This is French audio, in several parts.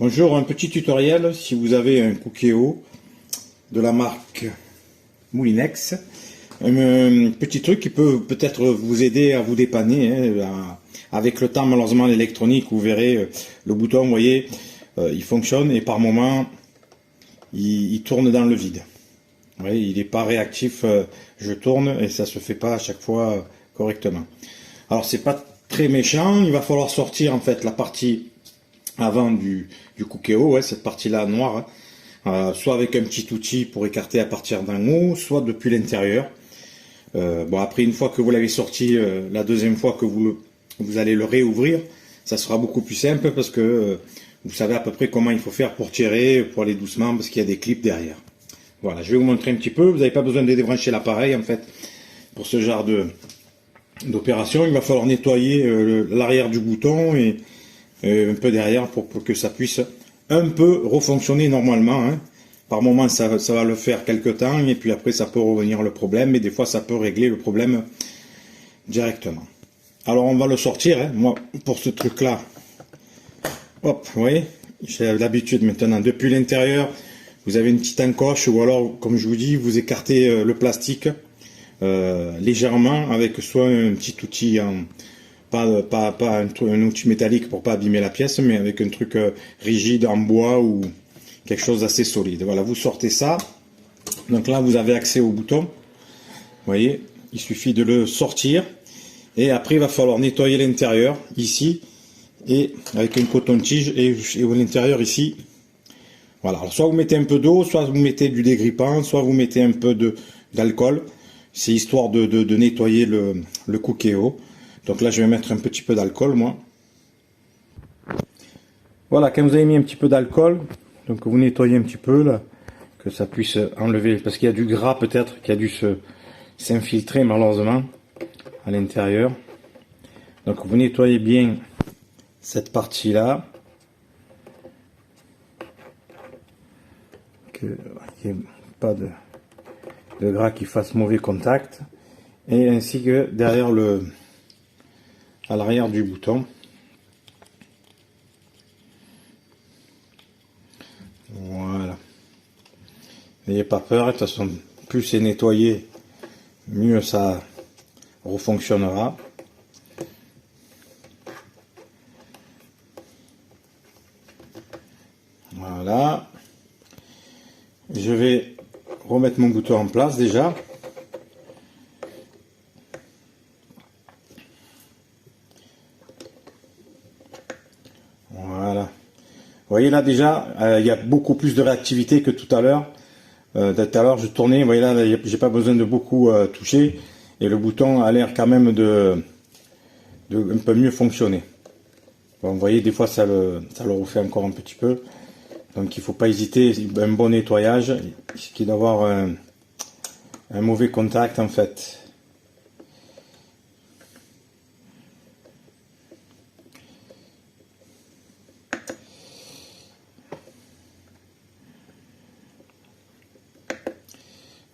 Bonjour, un petit tutoriel si vous avez un Cookéo de la marque Moulinex. Un petit truc qui peut peut-être vous aider à vous dépanner. Avec le temps, malheureusement, l'électronique, vous verrez le bouton, vous voyez, il fonctionne et par moment, il tourne dans le vide. Vous voyez, il n'est pas réactif, je tourne et ça se fait pas à chaque fois correctement. Alors c'est pas très méchant, il va falloir sortir en fait la partie avant du Cookéo, ouais, cette partie-là noire, soit avec un petit outil pour écarter à partir d'en haut, soit depuis l'intérieur. Bon, après, une fois que vous l'avez sorti, la deuxième fois que vous allez le réouvrir, ça sera beaucoup plus simple parce que vous savez à peu près comment il faut faire pour tirer, pour aller doucement, parce qu'il y a des clips derrière. Voilà, je vais vous montrer un petit peu. Vous n'avez pas besoin de débrancher l'appareil, en fait, pour ce genre d'opération. Il va falloir nettoyer l'arrière du bouton et un peu derrière pour que ça puisse un peu refonctionner normalement. Hein. Par moment, ça va le faire quelque temps et puis après, ça peut revenir le problème. Et des fois, ça peut régler le problème directement. Alors, on va le sortir. Hein. Moi, pour ce truc-là, hop, vous voyez, j'ai l'habitude maintenant. Depuis l'intérieur, vous avez une petite encoche ou alors, comme je vous dis, vous écartez le plastique légèrement avec soit un petit outil en... Pas un outil métallique pour pas abîmer la pièce, mais avec un truc rigide en bois ou quelque chose d'assez solide. Voilà, vous sortez ça. Donc là, vous avez accès au bouton. Vous voyez, il suffit de le sortir. Et après, il va falloir nettoyer l'intérieur, ici, et avec un coton-tige, et à l'intérieur, ici. Voilà, alors soit vous mettez un peu d'eau, soit vous mettez du dégrippant, soit vous mettez un peu d'alcool. C'est histoire de nettoyer le Cookéo. Donc là, je vais mettre un petit peu d'alcool, moi. Voilà, quand vous avez mis un petit peu d'alcool, donc vous nettoyez un petit peu, là, que ça puisse enlever, parce qu'il y a du gras peut-être qui a dû s'infiltrer malheureusement à l'intérieur. Donc vous nettoyez bien cette partie-là. Qu'il n'y ait pas de gras qui fasse mauvais contact. Et ainsi que derrière à l'arrière du bouton. Voilà. N'ayez pas peur, de toute façon, plus c'est nettoyé, mieux ça refonctionnera. Voilà. Je vais remettre mon bouton en place déjà. Voilà. Vous voyez là déjà, il y a beaucoup plus de réactivité que tout à l'heure. Tout à l'heure je tournais, vous voyez là, j'ai pas besoin de beaucoup toucher. Et le bouton a l'air quand même de un peu mieux fonctionner. Bon, vous voyez, des fois ça le refait encore un petit peu. Donc il ne faut pas hésiter, un bon nettoyage, qui doit avoir un mauvais contact en fait.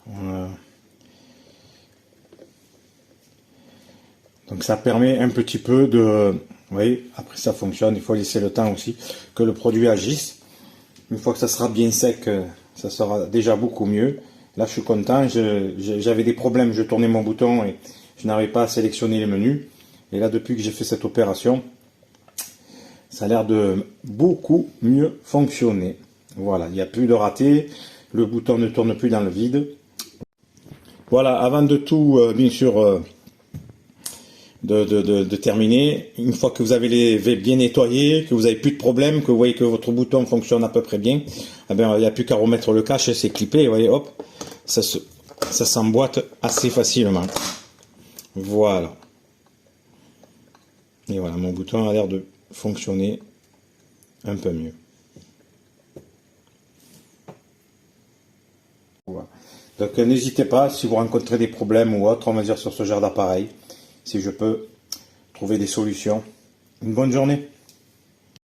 Voilà. Donc ça permet un petit peu de... Vous voyez, après ça fonctionne, il faut laisser le temps aussi que le produit agisse. Une fois que ça sera bien sec, ça sera déjà beaucoup mieux. Là je suis content, j'avais des problèmes, je tournais mon bouton et je n'arrivais pas à sélectionner les menus. Et là depuis que j'ai fait cette opération, ça a l'air de beaucoup mieux fonctionner. Voilà, il n'y a plus de raté, le bouton ne tourne plus dans le vide. Voilà, avant de tout, bien sûr, de terminer, une fois que vous avez les V bien nettoyés, que vous n'avez plus de problème, que vous voyez que votre bouton fonctionne à peu près bien, eh bien, il n'y a plus qu'à remettre le cache, c'est clippé, vous voyez, hop, ça s'emboîte assez facilement. Voilà. Et voilà, mon bouton a l'air de fonctionner un peu mieux. Voilà. Donc n'hésitez pas, si vous rencontrez des problèmes ou autres, on va dire sur ce genre d'appareil, si je peux trouver des solutions. Une bonne journée.